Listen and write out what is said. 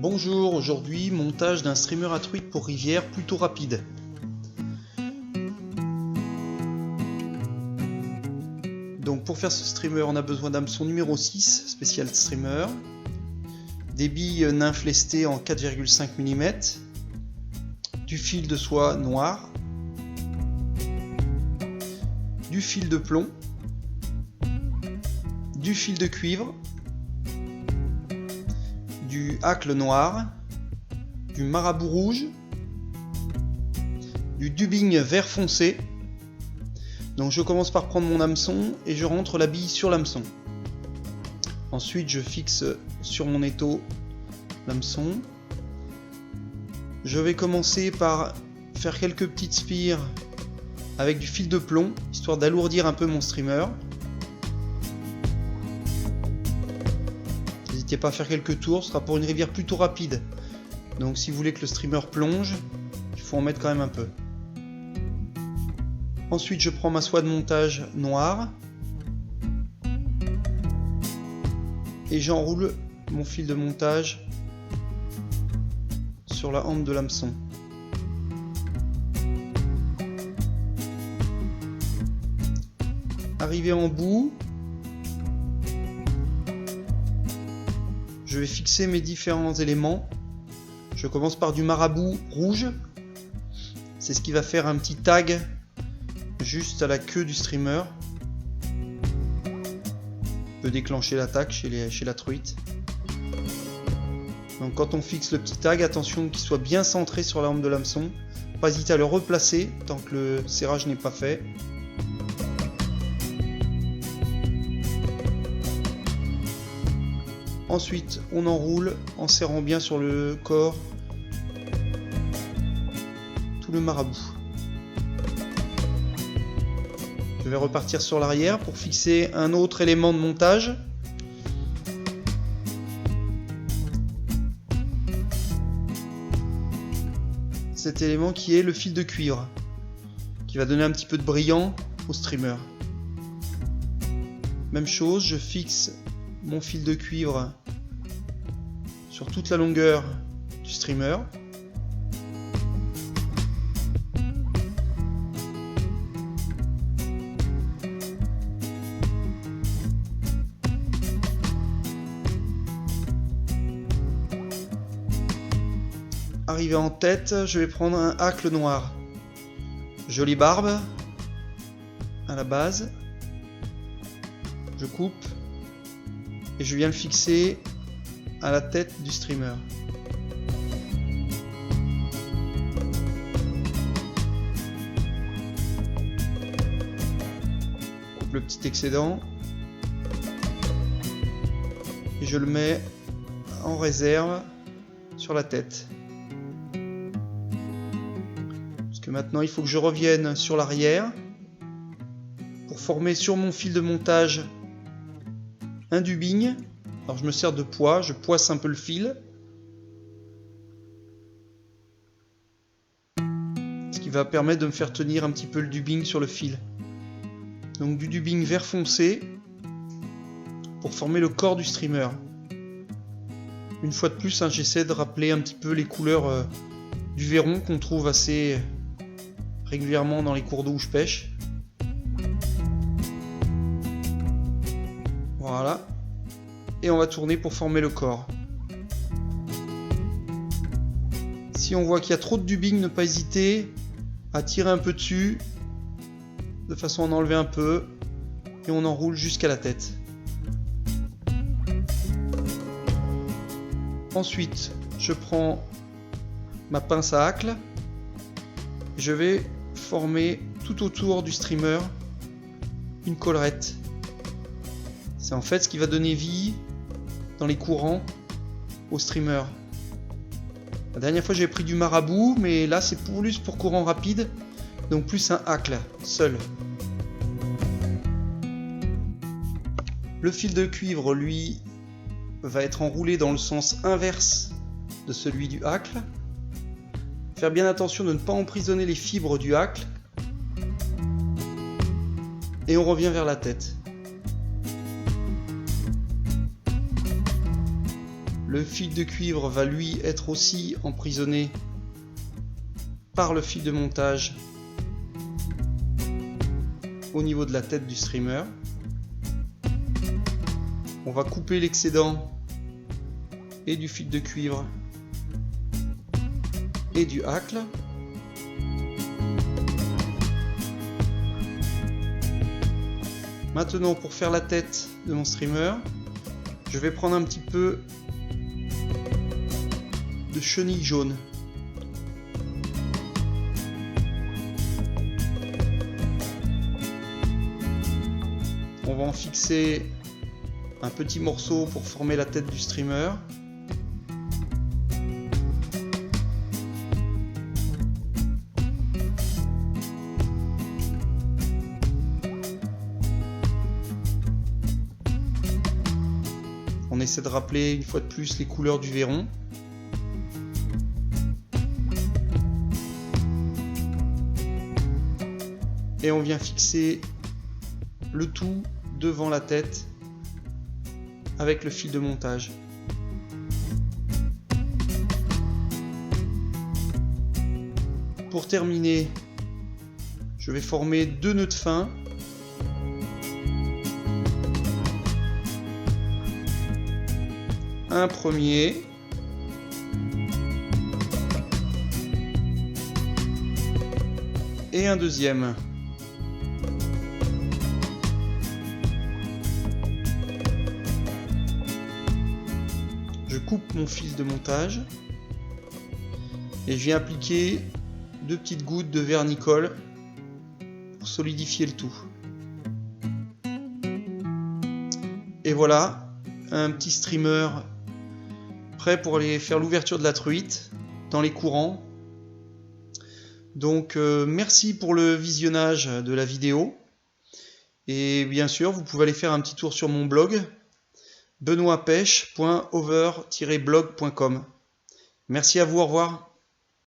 Bonjour, aujourd'hui montage d'un streamer à truite pour rivière plutôt rapide. Donc pour faire ce streamer on a besoin d'hameçon numéro 6, spécial streamer, des billes nymphes lestées en 4,5 mm, du fil de soie noir, du fil de plomb, du fil de cuivre, du hacle noir, du marabout rouge, du dubbing vert foncé. Donc je commence par prendre mon hameçon et je rentre la bille sur l'hameçon. Ensuite je fixe sur mon étau l'hameçon. Je vais commencer par faire quelques petites spires avec du fil de plomb, histoire d'alourdir un peu mon streamer. N'hésitez pas à faire quelques tours, ce sera pour une rivière plutôt rapide. Donc si vous voulez que le streamer plonge, il faut en mettre quand même un peu. Ensuite je prends ma soie de montage noire et j'enroule mon fil de montage sur la hampe de l'hameçon. Arrivé en bout, je vais fixer mes différents éléments. Je commence par du marabout rouge, c'est ce qui va faire un petit tag juste à la queue du streamer. On peut déclencher l'attaque chez la truite. Donc quand on fixe le petit tag, attention qu'il soit bien centré sur la hampe de l'hameçon. Pas hésiter à le replacer tant que le serrage n'est pas fait. Ensuite on enroule en serrant bien sur le corps tout le marabout. Je vais repartir sur l'arrière pour fixer un autre élément de montage. Cet élément qui est le fil de cuivre, qui va donner un petit peu de brillant au streamer. Même chose, je fixe mon fil de cuivre sur toute la longueur du streamer. Arrivé en tête, je vais prendre un hacle noir. Jolie barbe à la base. Je coupe et je viens le fixer à la tête du streamer. Coupe le petit excédent et je le mets en réserve sur la tête. Maintenant il faut que je revienne sur l'arrière pour former sur mon fil de montage un dubbing. Alors je me sers de poids, je poisse un peu le fil, ce qui va permettre de me faire tenir un petit peu le dubbing sur le fil. Donc du dubbing vert foncé pour former le corps du streamer. Une fois de plus, j'essaie de rappeler un petit peu les couleurs du Véron qu'on trouve assez régulièrement dans les cours d'eau où je pêche. Voilà. Et on va tourner pour former le corps. Si on voit qu'il y a trop de dubbing, ne pas hésiter à tirer un peu dessus, de façon à en enlever un peu, et on enroule jusqu'à la tête. Ensuite, je prends ma pince à hacle, je vais former tout autour du streamer une collerette. C'est en fait ce qui va donner vie dans les courants au streamer. La dernière fois j'avais pris du marabout, mais là c'est plus pour courant rapide, donc plus un hacle seul. Le fil de cuivre lui va être enroulé dans le sens inverse de celui du hacle. Faire bien attention de ne pas emprisonner les fibres du hacle. Et on revient vers la tête. Le fil de cuivre va lui être aussi emprisonné par le fil de montage au niveau de la tête du streamer. On va couper l'excédent et du fil de cuivre et du hacle. Maintenant, pour faire la tête de mon streamer, je vais prendre un petit peu de chenille jaune. On va en fixer un petit morceau pour former la tête du streamer. On essaie de rappeler une fois de plus les couleurs du Veyron. Et on vient fixer le tout devant la tête avec le fil de montage. Pour terminer, je vais former 2 nœuds de fin. Un premier et un deuxième. Je coupe mon fil de montage et je viens appliquer 2 petites gouttes de vernicole pour solidifier le tout. Et voilà, un petit streamer prêt pour aller faire l'ouverture de la truite dans les courants. Donc merci pour le visionnage de la vidéo. Et bien sûr, vous pouvez aller faire un petit tour sur mon blog benoitpêche.over-blog.com. Merci à vous, au revoir.